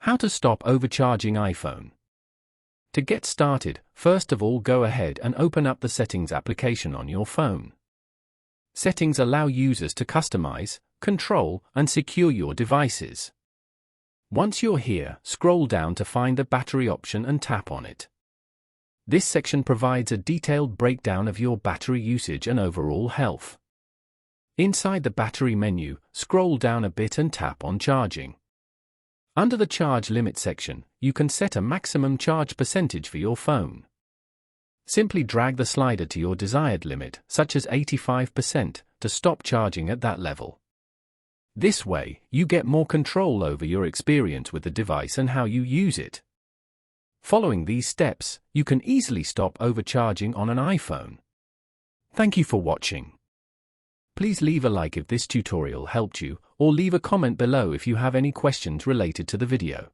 How to stop overcharging iPhone. To get started, first of all go ahead and open up the Settings application on your phone. Settings allow users to customize, control, and secure your devices. Once you're here, scroll down to find the battery option and tap on it. This section provides a detailed breakdown of your battery usage and overall health. Inside the battery menu, scroll down a bit and tap on Charging. Under the Charge Limit section, you can set a maximum charge percentage for your phone. Simply drag the slider to your desired limit, such as 85%, to stop charging at that level. This way, you get more control over your experience with the device and how you use it. Following these steps, you can easily stop overcharging on an iPhone. Thank you for watching. Please leave a like if this tutorial helped you, or leave a comment below if you have any questions related to the video.